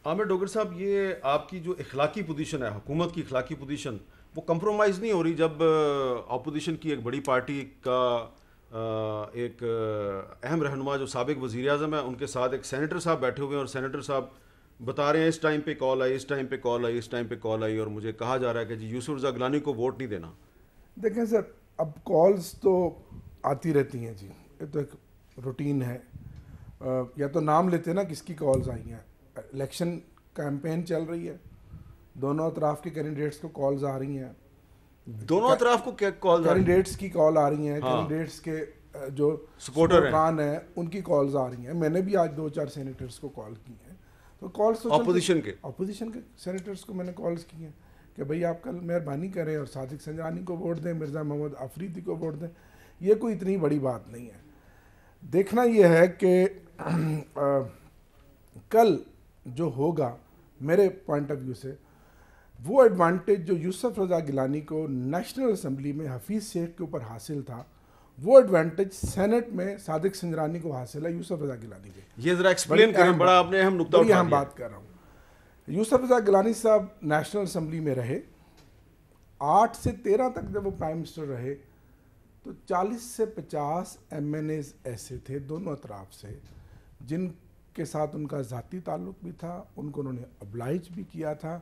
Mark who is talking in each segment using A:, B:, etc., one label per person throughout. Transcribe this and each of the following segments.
A: عامر ڈوگر صاحب، یہ آپ کی جو اخلاقی پوزیشن ہے، حکومت کی اخلاقی پوزیشن، وہ کمپرومائز نہیں ہو رہی جب اپوزیشن کی ایک بڑی پارٹی کا ایک اہم رہنما جو سابق وزیر اعظم ہے، ان کے ساتھ ایک سینیٹر صاحب بیٹھے ہوئے ہیں، اور سینیٹر صاحب بتا رہے ہیں اس ٹائم پہ کال آئی، اس ٹائم پہ کال آئی، اس ٹائم پہ کال آئی، اور مجھے کہا جا رہا ہے کہ جی یوسف رضا گیلانی کو ووٹ نہیں دینا.
B: دیکھیں سر، اب کالز تو آتی رہتی ہیں جی، یہ تو ایک روٹین ہے. یا تو نام لیتے نا کس کی کالز آئی ہیں. الیکشن کیمپین چل رہی ہے، دونوں اطراف کے کینڈیڈیٹس کو کالز آ رہی ہیں.
A: دونوں اطراف کو کیا کال آ رہی ہیں؟
B: کینڈیڈیٹس کی کال آ رہی ہیں، کینڈیڈیٹس کے جو سپورٹران ہیں ان کی کالز آ رہی ہیں. میں نے بھی آج 2-4 سینیٹرز کو کال کی ہیں. تو کالز تو
A: اپوزیشن
B: کے سینیٹرز کو میں نے کالز کی ہیں کہ بھئی آپ کل مہربانی کریں اور صادق سنجرانی کو ووٹ دیں، مرزا محمد آفریدی کو ووٹ دیں. یہ کوئی اتنی بڑی بات نہیں ہے. دیکھنا یہ ہے کہ کل جو ہوگا میرے پوائنٹ آف ویو سے، وہ ایڈوانٹیج جو یوسف رضا گیلانی کو نیشنل اسمبلی میں حفیظ شیخ کے اوپر حاصل تھا، وہ ایڈوانٹیج سینٹ میں صادق سنجرانی کو حاصل ہے یوسف رضا گیلانی کے.
A: یہ ذرا ایکسپلین کریں، بڑا آپ نے اہم نقطہ اٹھا دیا.
B: بات کر رہا ہوں. یوسف رضا گیلانی صاحب نیشنل اسمبلی میں رہے 8 سے 13 تک. جب وہ پرائم منسٹر رہے تو 40 سے 50 ایم این ایز ایسے تھے دونوں اطراف سے جن کے ساتھ ان کا ذاتی تعلق بھی تھا، ان کو انہوں نے ابلائج بھی کیا تھا.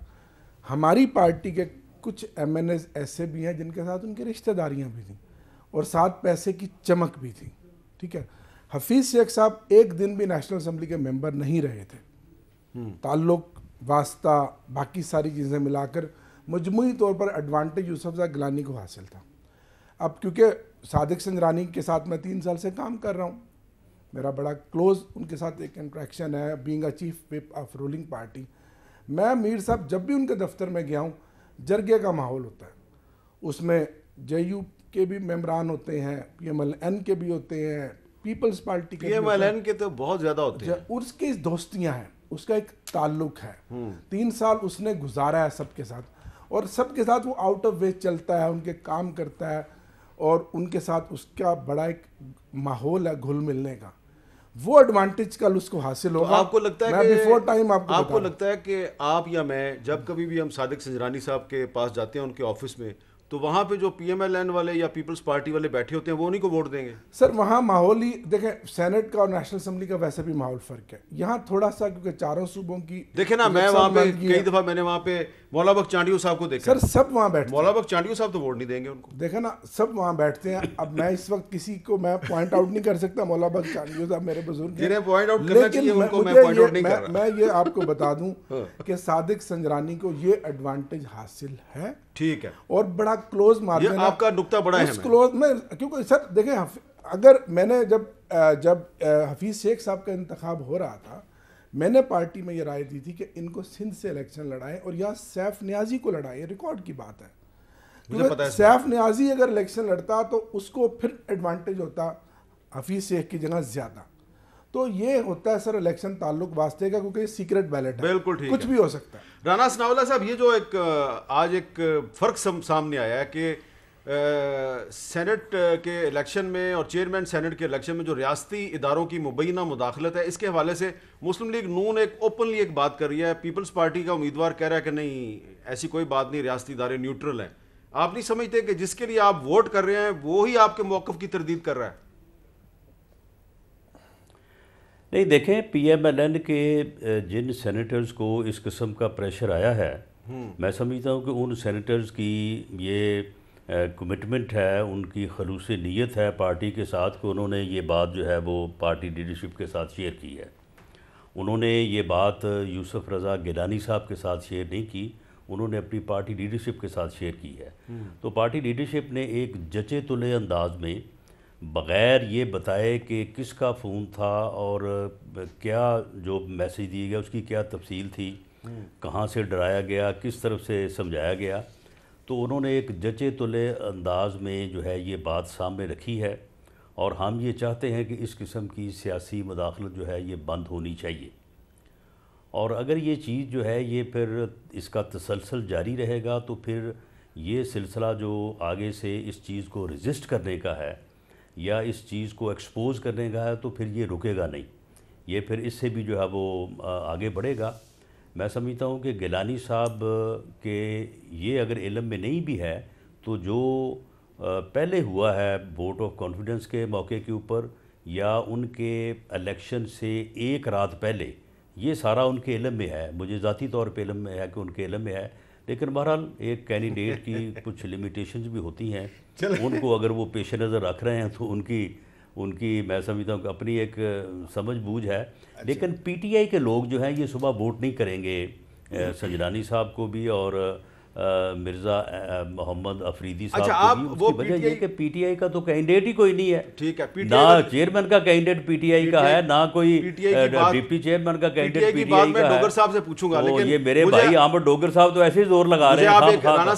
B: ہماری پارٹی کے کچھ ایم این ایز ایسے بھی ہیں جن کے ساتھ ان کی رشتہ داریاں بھی تھیں اور ساتھ پیسے کی چمک بھی تھی. ٹھیک ہے. حفیظ شیخ صاحب ایک دن بھی نیشنل اسمبلی کے ممبر نہیں رہے تھے. تعلق، واسطہ، باقی ساری چیزیں ملا کر مجموعی طور پر ایڈوانٹیج یوسف رضا گیلانی کو حاصل تھا. اب کیونکہ صادق سنجرانی کے ساتھ میں 3 سال سے کام کر رہا ہوں، میرا بڑا کلوز ان کے ساتھ ایک انٹریکشن ہے، being a chief whip of ruling party. میں میر صاحب جب بھی ان کے دفتر میں گیا ہوں، جرگے کا ماحول ہوتا ہے. اس میں جے یو کے بھی ممبران ہوتے ہیں، پی ایم ایل این کے بھی ہوتے ہیں، پیپلز پارٹی کے
A: پی ایم ایل این کے تو بہت زیادہ ہوتے ہیں.
B: اس کی دوستیاں ہیں، اس کا ایک تعلق ہے. 3 سال اس نے گزارا ہے سب کے ساتھ، اور سب کے ساتھ وہ آؤٹ آف وے چلتا ہے، ان کے کام کرتا ہے، اور ان کے ساتھ اس کا بڑا ایک ماحول ہے گھل ملنے کا. وہ ایڈوانٹیج کل اس کو حاصل ہوگا.
A: آپ کو لگتا ہے
B: میں بیفور ٹائم آپ
A: کو لگتا ہے کہ آپ یا میں جب کبھی بھی ہم صادق سنجرانی صاحب کے پاس جاتے ہیں ان کے آفس میں، تو وہاں پہ جو پی ایم ایل این والے یا پیپلز پارٹی والے بیٹھے ہوتے ہیں وہ انہیں کو ووٹ دیں گے؟
B: سر وہاں ماحول ہی دیکھیں، سینٹ کا اور نیشنل اسمبلی کا ویسے بھی ماحول فرق ہے. یہاں تھوڑا سا کیونکہ چاروں صوبوں کی
A: دیکھیں نا، میں وہاں پہ کئی دفعہ میں نے وہاں پہ مولا بخش چانڈیو صاحب کو دیکھا.
B: سر سب وہاں بیٹھتے ہیں.
A: مولا بخش چانڈیو صاحب تو ووٹ نہیں دیں گے ان کو.
B: دیکھیں نا، سب وہاں بیٹھتے ہیں. اب میں اس وقت کسی کو میں پوائنٹ آؤٹ نہیں کر سکتا. مولا بخش چانڈیو صاحب میرے بزرگ ہیں،
A: پوائنٹ آؤٹ کرنا چاہیے ان کو، میں پوائنٹ آؤٹ نہیں کر رہا.
B: میں یہ آپ کو بتا دوں کہ صادق سنجرانی کو یہ ایڈوانٹیج حاصل ہے.
A: ٹھیک ہے.
B: اور بڑا کلوز مارجن ہے.
A: آپ کا نقطہ بڑا ہے.
B: کلوز میں کیونکہ سر دیکھیں، اگر میں نے جب حفیظ شیخ صاحب کا انتخاب ہو رہا تھا، میں نے پارٹی میں یہ رائے دی تھی کہ ان کو سندھ سے الیکشن لڑائیں اور یا سیف نیازی کو لڑائیں. یہ ریکارڈ کی بات ہے. کیونکہ سیف نیازی اگر الیکشن لڑتا تو اس کو پھر ایڈوانٹیج ہوتا حفیظ شیخ کی جگہ زیادہ. تو یہ ہوتا ہے سر الیکشن تعلق واسطے کا، کیونکہ یہ سیکرٹ بیلٹ ہے.
A: بالکل ٹھیک،
B: کچھ بھی ہو سکتا ہے.
A: رانا ثناء اللہ صاحب، یہ جو آج ایک فرق سامنے آیا ہے کہ سینٹ کے الیکشن میں اور چیئرمین سینٹ کے الیکشن میں جو ریاستی اداروں کی مبینہ مداخلت ہے، اس کے حوالے سے مسلم لیگ نون ایک اوپنلی ایک بات کر رہی ہے. پیپلز پارٹی کا امیدوار کہہ رہا ہے کہ نہیں، ایسی کوئی بات نہیں، ریاستی ادارے نیوٹرل ہیں. آپ نہیں سمجھتے کہ جس کے لیے آپ ووٹ کر رہے ہیں وہی آپ کے موقف کی تردید کر رہا ہے؟
C: نہیں دیکھیں، پی ایم ایل این کے جن سینیٹرز کو اس قسم کا پریشر آیا ہے، میں سمجھتا ہوں کہ ان سینیٹرز کی یہ کمٹمنٹ ہے، ان کی خلوص نیت ہے پارٹی کے ساتھ کہ انہوں نے یہ بات جو ہے وہ پارٹی لیڈرشپ کے ساتھ شیئر کی ہے. انہوں نے یہ بات یوسف رضا گیلانی صاحب کے ساتھ شیئر نہیں کی، انہوں نے اپنی پارٹی لیڈرشپ کے ساتھ شیئر کی ہے. تو پارٹی لیڈرشپ نے ایک جچے تلے انداز میں، بغیر یہ بتائے کہ کس کا فون تھا اور کیا جو میسیج دیا گیا اس کی کیا تفصیل تھی، کہاں سے ڈرایا گیا، کس طرف سے سمجھایا گیا، تو انہوں نے ایک جچے تلے انداز میں جو ہے یہ بات سامنے رکھی ہے. اور ہم یہ چاہتے ہیں کہ اس قسم کی سیاسی مداخلت جو ہے یہ بند ہونی چاہیے. اور اگر یہ چیز جو ہے یہ پھر اس کا تسلسل جاری رہے گا تو پھر یہ سلسلہ جو آگے سے اس چیز کو ریزسٹ کرنے کا ہے یا اس چیز کو ایکسپوز کرنے کا ہے تو پھر یہ رکے گا نہیں، یہ پھر اس سے بھی جو ہے وہ آگے بڑھے گا. میں سمجھتا ہوں کہ گیلانی صاحب کے یہ اگر علم میں نہیں بھی ہے تو جو پہلے ہوا ہے ووٹ آف کانفیڈنس کے موقع کے اوپر یا ان کے الیکشن سے ایک رات پہلے، یہ سارا ان کے علم میں ہے. مجھے ذاتی طور پہ علم میں ہے کہ ان کے علم میں ہے، لیکن بہرحال ایک کینڈیڈیٹ کی کچھ لیمیٹیشنز بھی ہوتی ہیں. ان کو اگر وہ پیش نظر رکھ رہے ہیں تو ان کی میں سمجھتا ہوں کہ اپنی ایک سمجھ بوجھ ہے. لیکن پی ٹی آئی کے لوگ جو ہیں یہ صبح ووٹ نہیں کریں گے سنجرانی صاحب کو بھی اور مرزا محمد افریدی صاحب کو بھی. اس کی وجہ یہ کہ پی ٹی آئی کا تو کینڈیڈیٹ ہی کوئی نہیں ہے.
A: ٹھیک ہے،
C: نہ چیئرمین کا کینڈیڈیٹ پی ٹی آئی کا ہے، نہ کوئی ڈپٹی چیئرمین کا کینڈیڈیٹ پی ٹی آئی کا ہے.
A: ڈوگر صاحب سے پوچھوں گا، لیکن
C: یہ میرے بھائی احمد ڈوگر صاحب تو ایسے ہی زور لگا رہے ہیں.